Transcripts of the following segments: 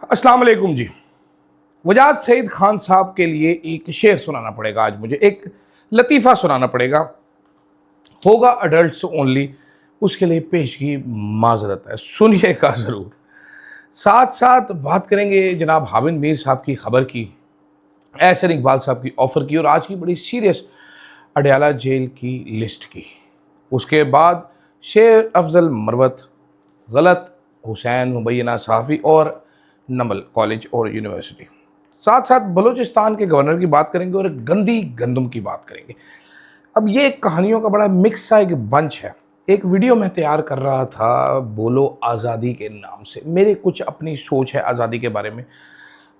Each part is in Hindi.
अस्सलाम वालेकुम जी। वजाद सईद खान साहब के लिए एक शेर सुनाना पड़ेगा आज मुझे, एक लतीफ़ा सुनाना पड़ेगा, होगा अडल्ट्स ओनली, उसके लिए पेशगी माजरत है, सुनिएगा ज़रूर। साथ साथ बात करेंगे जनाब हामिद मीर साहब की खबर की, एहसन इकबाल साहब की ऑफ़र की और आज की बड़ी सीरियस अडयाला जेल की लिस्ट की। उसके बाद शेर अफजल मरवत, गलत हुसैन मुबैना सहाफ़ी और नमल कॉलेज और यूनिवर्सिटी। साथ साथ बलूचिस्तान के गवर्नर की बात करेंगे और गंदी गंदम की बात करेंगे। अब ये कहानियों का बड़ा मिक्स सा एक बंच है। एक वीडियो मैं तैयार कर रहा था बोलो आज़ादी के नाम से, मेरे कुछ अपनी सोच है आज़ादी के बारे में,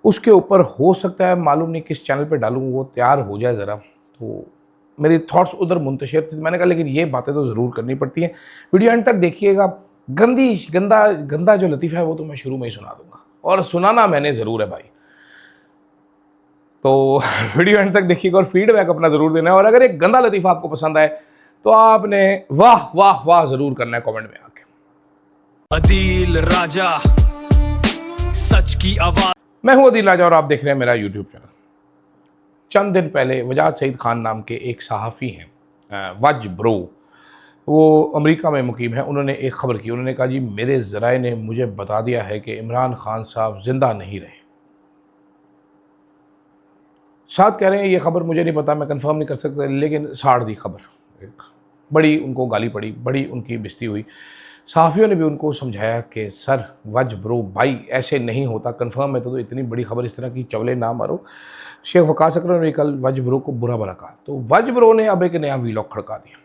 उसके ऊपर हो सकता है मालूम नहीं किस चैनल पे डालूँ, वो तैयार हो जाए ज़रा, तो मेरी थॉट्स उधर मुंतशिर थे। मैंने कहा लेकिन ये बातें तो ज़रूर करनी पड़ती हैं, वीडियो एंड तक देखिएगा। गंदा गंदा जो लतीफ़ा है वो तो मैं शुरू में ही सुना दूंगा, और सुनाना मैंने ज़रूर है भाई, तो वीडियो एंड तक देखिएगा और फीडबैक अपना ज़रूर देना है। और अगर एक गंदा लतीफ़ा आपको पसंद आए तो आपने वाह वाह वाह ज़रूर करना है कमेंट में आके। अदील राजा, सच की आवाज। मैं हूं अदील राजा और आप देख रहे हैं मेरा यूट्यूब चैनल। चंद दिन पहले वजाद सईद खान नाम के एक सहाफ़ी हैं, वज ब्रो, वो अमेरिका में मुकीम है। उन्होंने एक ख़बर की, उन्होंने कहा जी मेरे ज़राए ने मुझे बता दिया है कि इमरान खान साहब ज़िंदा नहीं रहे। शायद कह रहे हैं ये ख़बर मुझे नहीं पता, मैं कंफर्म नहीं कर सकता, लेकिन साड़ दी ख़बर। एक बड़ी उनको गाली पड़ी, बड़ी उनकी बेइज्जती हुई। सहाफ़ियों ने भी उनको समझाया कि सर वज ब्रो भाई ऐसे नहीं होता, कंफर्म है तो इतनी बड़ी ख़बर इस तरह की चवले ना मारो। शेख वकास अकरम ने कल वज ब्रो को बुरा भला कहा, तो वज ब्रो ने अब एक नया वीलॉग खड़का दिया।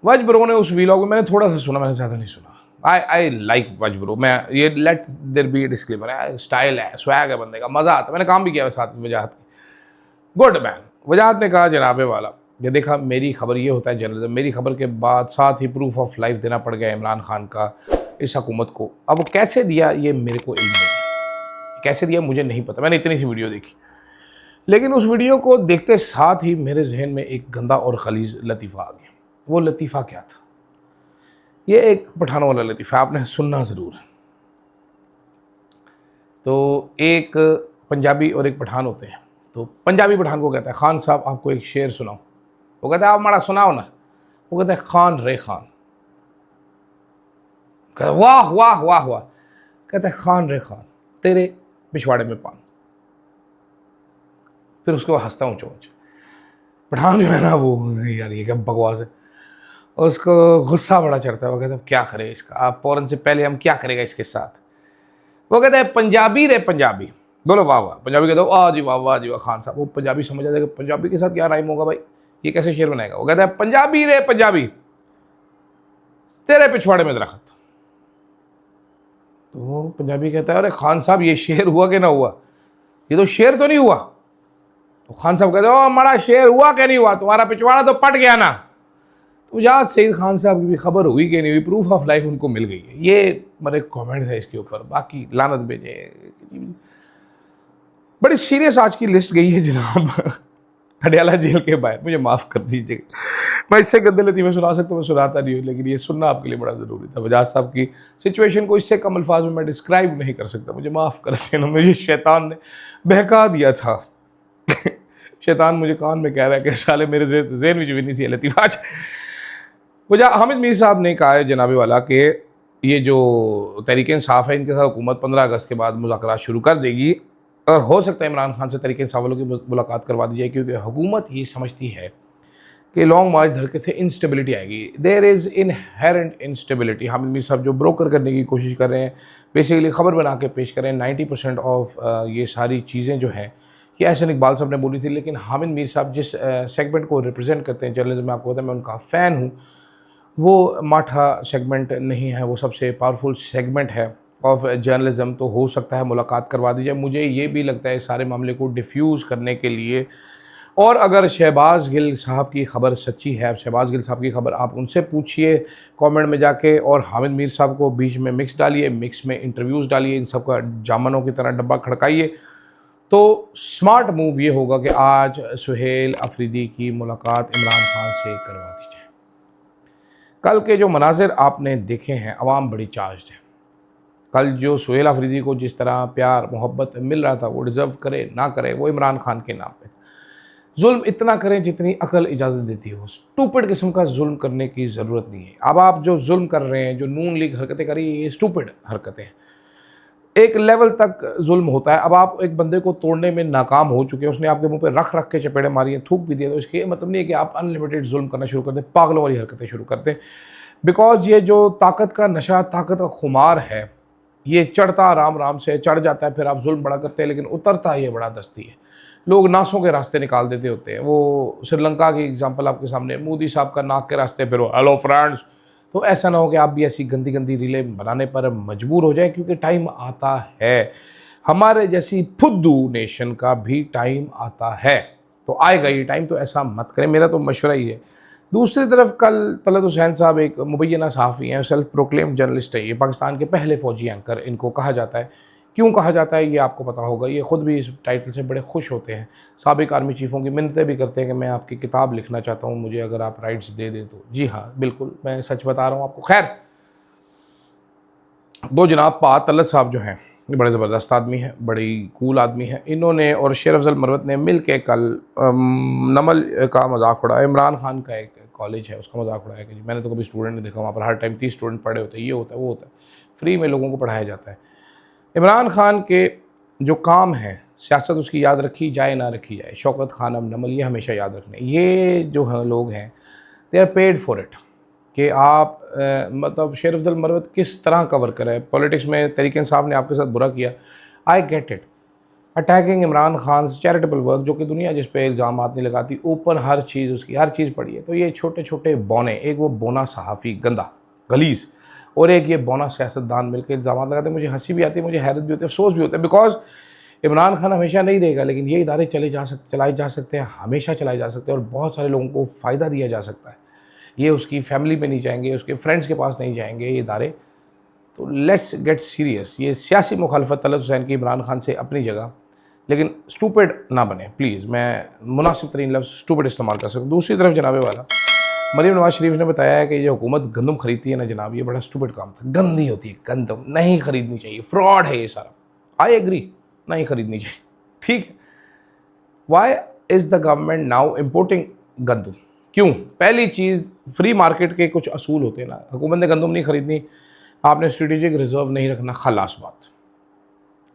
वज ब्रो ने उस वीलॉग में, मैंने थोड़ा सा सुना, मैंने ज़्यादा नहीं सुना। आई लाइक वज ब्रो, मैं ये लेट देयर बी डिस्क्लेमर है, स्टाइल है, स्वैग है बंदे का, मज़ा आता है। मैंने काम भी किया है साथ वजाहत की, गुड मैन। वजाहत ने कहा जनाबे वाला ये देखा मेरी खबर, ये होता है जर्नलिज्म, मेरी खबर के बाद साथ ही प्रूफ ऑफ लाइफ देना पड़ गया इमरान खान का इस हुकूमत को। अब वो कैसे दिया ये मेरे को इल्म नहीं है, कैसे दिया मुझे नहीं पता, मैंने इतनी सी वीडियो देखी। लेकिन उस वीडियो को देखते साथ ही मेरे जहन में एक गंदा और खलीज लतीफ़ा आ गया। वो लतीफ़ा क्या था? ये एक पठानों वाला लतीफ़ा, आपने सुनना ज़रूर है। तो एक पंजाबी और एक पठान होते हैं, तो पंजाबी पठान को कहता है खान साहब आपको एक शेर सुनाओ। वो कहता है आप माड़ा सुनाओ ना। वो कहता है खान रे खान। कहता है वाह वाह वाह वाह। कहता है खान रे खान तेरे पिछवाड़े में पान। फिर उसके बाद हंसता ऊँचा ऊँचा। पठान जो है ना वो, यार ये क्या बकवास है, और उसको गुस्सा बड़ा चढ़ता है। वो कहता है क्या करे इसका, आप फौरन से पहले हम क्या करेगा इसके साथ। वो कहता है पंजाबी रे पंजाबी, बोलो वाह वाह। पंजाबी कहता है वाह जी वाह खान साहब। वो पंजाबी समझ आता है कि पंजाबी के साथ क्या राइम होगा भाई, ये कैसे शेर बनाएगा। वो कहता है पंजाबी रे पंजाबी तेरे पिछवाड़े में दरख्त। तो पंजाबी कहता है अरे खान साहब ये शेर हुआ कि ना हुआ, ये तो शेर तो नहीं हुआ। तो खान साहब कहते हैं हमारा शेर हुआ क्या नहीं हुआ, तुम्हारा पिछवाड़ा तो पट गया ना। तो वजाद सईद खान साहब की भी खबर हुई कि नहीं हुई, प्रूफ ऑफ लाइफ उनको मिल गई है। ये मेरे कमेंट है इसके ऊपर, बाकी लानत भेजे। बड़ी सीरियस आज की लिस्ट गई है जनाब अडयाला जेल के बाहर। मुझे माफ़ कर दीजिएगा, मैं इससे गंदे लतीफ़े सुना सकता हूँ, मैं सुनाता नहीं हूँ, लेकिन ये सुनना आपके लिए बड़ा ज़रूरी था। वजाद साहब की सिचुएशन को इससे कम अल्फाज में मैं डिस्क्राइब नहीं कर सकता, मुझे माफ़ कर देना, मुझे शैतान ने बहका दिया था शैतान मुझे कान में कह रहा है कि साले मेरे ज़हन में भी नहीं सी लतीफ़ा। वजह हामिद मीर साहब ने कहा है जनाबे वाला कि ये जो तहरीक इंसाफ है इनके साथ हुकूमत 15 अगस्त के बाद मुज़ाकरात शुरू कर देगी, और हो सकता है इमरान खान से तहरीक इंसाफ वालों की मुलाकात करवा दी जाए, क्योंकि हुकूमत ये समझती है कि लॉन्ग मार्च धरके से इंस्टेबिलिटी आएगी। There is inherent instability. Hamid Mir साहब जो ब्रोकर करने की कोशिश कर रहे हैं, बेसिकली ख़बर बना के पेश करें। 90% ऑफ ये सारी चीज़ें जो हैं ये एहसन इकबाल साहब ने बोली थी, लेकिन हामिद मीर साहब जिस सेगमेंट को रिप्रेजेंट करते हैं जर्नलिज्म में, आपको पता है मैं उनका फ़ैन हूँ, वो माठा सेगमेंट नहीं है, वो सबसे पावरफुल सेगमेंट है ऑफ जर्नलिज्म। तो हो सकता है मुलाकात करवा दी जाए। मुझे ये भी लगता है सारे मामले को डिफ्यूज़ करने के लिए, और अगर शहबाज गिल साहब की खबर सच्ची है, शहबाज गिल साहब की खबर आप उनसे पूछिए कमेंट में जाके, और हामिद मीर साहब को बीच में मिक्स डालिए, मिक्स में इंटरव्यूज़ डालिए, इन सब का जामनों की तरह डब्बा खड़काइए। तो स्मार्ट मूव ये होगा कि आज सुहेल अफरीदी की मुलाकात इमरान खान से करवा दी जाए। कल के जो मनाजिर आपने देखे हैं, अवाम बड़ी चार्ज्ड है, कल जो सुहेल अफरीदी को जिस तरह प्यार मोहब्बत मिल रहा था, वो डिज़र्व करे ना करे, वो इमरान खान के नाम पे। जुल्म इतना करें जितनी अकल इजाज़त देती हो, स्टूपिड किस्म का जुल्म करने की ज़रूरत नहीं है। अब आप जो जुल्म कर रहे हैं, जो नून लीग हरकतें करी, ये स्टूपिड हरकतें हैं। एक लेवल तक जुल्म होता है। अब आप एक बंदे को तोड़ने में नाकाम हो चुके हैं, उसने आपके मुंह पे रख रख के चपेड़े मारी हैं, थूक भी दिया, तो इसके ये मतलब नहीं है कि आप अनलिमिटेड जुल्म करना शुरू कर दें, पागलों वाली हरकतें शुरू कर दें। बिकॉज ये जो ताकत का नशा, ताकत का खुमार है, ये चढ़ता राम राम से चढ़ जाता है, फिर आप जुल्म बड़ा करते हैं, लेकिन उतरता ये बड़ा दस्ती है। लोग नासों के रास्ते निकाल देते होते हैं। वो श्रीलंका की एग्जांपल आपके सामने, मोदी साहब का नाक के रास्ते फिर हेलो फ्रेंड्स। तो ऐसा ना हो कि आप भी ऐसी गंदी गंदी रीलें बनाने पर मजबूर हो जाए, क्योंकि टाइम आता है, हमारे जैसी फुद्दू नेशन का भी टाइम आता है। तो आएगा ये टाइम, तो ऐसा मत करें, मेरा तो मशवरा ही है। दूसरी तरफ कल तलत हुसैन साहब एक मुबैना सहाफ़ी हैं, सेल्फ प्रोक्लेम जर्नलिस्ट है, ये पाकिस्तान के पहले फ़ौजी एंकर इनको कहा जाता है। क्यों कहा जाता है ये आपको पता होगा, ये ख़ुद भी इस टाइटल से बड़े खुश होते हैं। साबिक आर्मी चीफ़ों की मिन्नतें भी करते हैं कि मैं आपकी किताब लिखना चाहता हूँ, मुझे अगर आप राइट्स दे दे तो। जी हाँ, बिल्कुल, मैं सच बता रहा हूँ आपको। खैर, दो जनाब तलत साहब जो हैं, ये बड़े ज़बरदस्त आदमी हैं, बड़ी कूल आदमी हैं। इन्होंने और शेर अफजल मरवत ने मिल के कल नमल का मजाक उड़ाया। इमरान खान का एक कॉलेज है, उसका मजाक उड़ाया कि जी मैंने तो कभी स्टूडेंट नहीं देखा, वहाँ पर हर टाइम 30 स्टूडेंट पढ़े होते हैं, ये होता है वो होता है, फ्री में लोगों को पढ़ाया जाता है। इमरान खान के जो काम है, सियासत उसकी याद रखी जाए ना रखी जाए, शौकत खानम नमल, ये हमेशा याद रखने। ये जो है लोग हैं, they are paid for it, कि आप मतलब शेर अफजल मरवत किस तरह कवर करें। पॉलिटिक्स में तरीक़ इंसाफ ने आपके साथ बुरा किया, I get it. Attacking Imran Khan charitable work, जो कि दुनिया जिस पे इल्ज़ाम नहीं लगाती, ओपन हर चीज़ उसकी, हर चीज़ पड़ी है। तो ये छोटे छोटे बौने, एक वो बोना सहाफ़ी गंदा गलीज़, और एक ये बौना सियासतदान मिलकर इल्ज़ाम लगाते हैं। मुझे हंसी भी आती है, मुझे हैरत भी होती है, अफसोस भी होता है। बिकॉज इमरान खान हमेशा नहीं रहेगा, लेकिन ये इदारे चलाए जा सकते हैं, हमेशा चलाए जा सकते हैं, और बहुत सारे लोगों को फ़ायदा दिया जा सकता है। ये उसकी फैमिली में नहीं जाएंगे, उसके फ्रेंड्स के पास नहीं जाएंगे ये इदारे। तो लेट्स गेट सीरियस। ये सियासी मुखालफत तलत हुसैन की इमरान खान से अपनी जगह, लेकिन स्टूपिड ना बने प्लीज़। मैं मुनासिब तरीन लफ्ज़ स्टूपिड इस्तेमाल कर सकूँ। दूसरी तरफ जनाबे वाला मरीम नवाज शरीफ ने बताया है कि ये हुकूमत गंदम खरीदती है ना जनाब, ये बड़ा स्टूपिड काम था। गंदी होती है गंदम, नहीं खरीदनी चाहिए, फ्रॉड है ये सारा। आई एग्री, नहीं खरीदनी चाहिए, ठीक है। Why is the government now importing गंदम? क्यों? पहली चीज़, फ्री मार्केट के कुछ असूल होते हैं ना। हुकूमत ने गंदम नहीं खरीदनी, आपने स्ट्रेटेजिक रिजर्व नहीं रखना, खलास बात,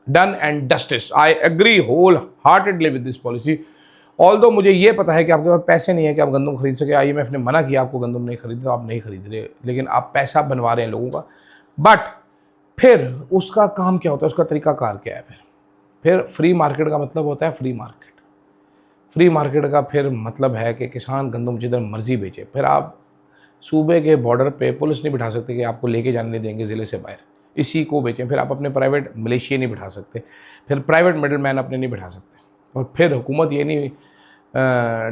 done and dusted. I agree whole heartedly with this policy. Although मुझे ये पता है कि आपके पास पैसे नहीं है कि आप गंदम खरीद सके। IMF ने मना किया आपको गंदम नहीं खरीदे, तो आप नहीं खरीद रहे, लेकिन आप पैसा बनवा रहे हैं लोगों का। बट फिर उसका काम क्या होता है, उसका तरीकाकार क्या है? फिर फ्री मार्केट का मतलब होता है फ्री मार्केट। फ्री मार्केट का फिर मतलब है कि किसान गंदम जिधर मर्जी बेचे। फिर आप सूबे के बॉर्डर पे पुलिस नहीं बिठा सकते कि आपको लेके जाने नहीं देंगे ज़िले से बाहर, इसी को बेचें। फिर आप अपने प्राइवेट मलेशिया नहीं बिठा सकते, फिर प्राइवेट मिडल मैन अपने नहीं बिठा सकते। और फिर हुकूमत ये नहीं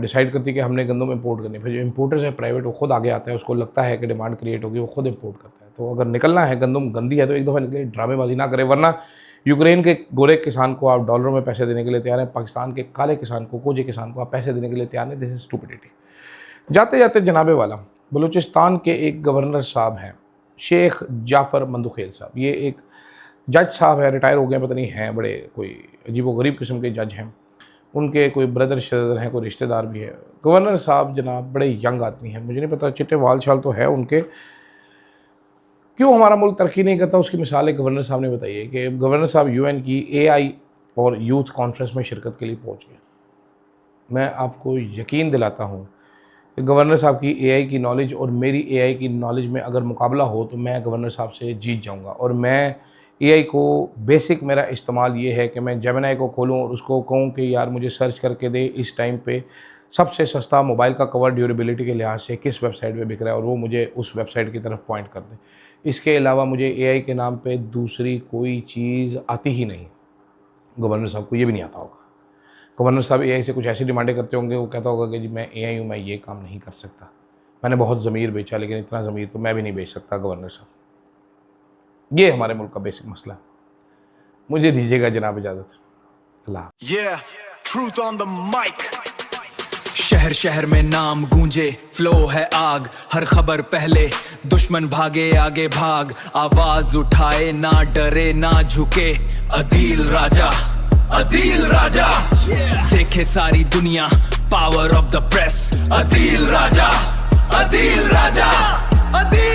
डिसाइड करती कि हमने गंदम इंपोर्ट करनी। फिर जो इंपोर्टर्स है प्राइवेट, वो खुद आगे आता है, उसको लगता है कि डिमांड क्रिएट होगी, वो खुद इंपोर्ट करता है। तो अगर निकलना है, गंदम गंदी है तो एक दफ़ा निकले, ड्रामेबाजी ना करें। वरना यूक्रेन के गोरे किसान को आप डॉलरों में पैसे देने के लिए तैयार हैं, पाकिस्तान के काले किसान को, कोजे किसान को आप पैसे देने के लिए तैयार नहीं। This is stupidity. जाते जाते जनाबे वाला, बलूचिस्तान के एक गवर्नर साहब हैं, शेख जाफ़र मंदुखेल साहब। ये एक जज साहब है, रिटायर हो गए, पता नहीं हैं, बड़े कोई अजीबोगरीब किस्म के जज हैं। उनके कोई ब्रदर शदर हैं, कोई रिश्तेदार भी है। गवर्नर साहब जनाब बड़े यंग आदमी हैं, मुझे नहीं पता, चिट्टे वाल शाल तो है उनके। क्यों हमारा मुल्क तरक्की नहीं करता, उसकी मिसाल एक गवर्नर साहब ने बताई है कि गवर्नर साहब UN की AI और यूथ कॉन्फ्रेंस में शिरकत के लिए पहुँच गए। मैं आपको यकीन दिलाता हूँ कि गवर्नर साहब की AI की नॉलेज और मेरी AI की नॉलेज में अगर मुकाबला हो तो मैं गवर्नर साहब से जीत जाऊँगा। और मैं AI को बेसिक मेरा इस्तेमाल ये है कि मैं जेमिनी को खोलूँ और उसको कहूँ कि यार मुझे सर्च करके दे इस टाइम पे सबसे सस्ता मोबाइल का कवर ड्यूरेबिलिटी के लिहाज से किस वेबसाइट पे बिक रहा है, और वो मुझे उस वेबसाइट की तरफ पॉइंट कर दे। इसके अलावा मुझे AI के नाम पे दूसरी कोई चीज़ आती ही नहीं। गवर्नर साहब को ये भी नहीं आता होगा। गवर्नर साहब AI से कुछ ऐसी डिमांडें करते होंगे, वो कहता होगा कि जी मैं AI हूँ, मैं ये काम नहीं कर सकता, मैंने बहुत ज़मीर बेचा, लेकिन इतना ज़मीर तो मैं भी नहीं बेच सकता गवर्नर साहब। ये हमारे मुल्क का बेसिक मसला है। मुझे दीजिएगा जनाब इजाज़त। अल्लाह। Yeah, truth on the mic. शहर शहर में नाम गूंजे, फ्लो है आग, हर खबर पहले, दुश्मन भागे आगे भाग, आवाज उठाए ना डरे ना झुके, अदील राजा, अदील राजा, देखे सारी दुनिया, power of the press, Adeel Raja, Adeel Raja, Adeel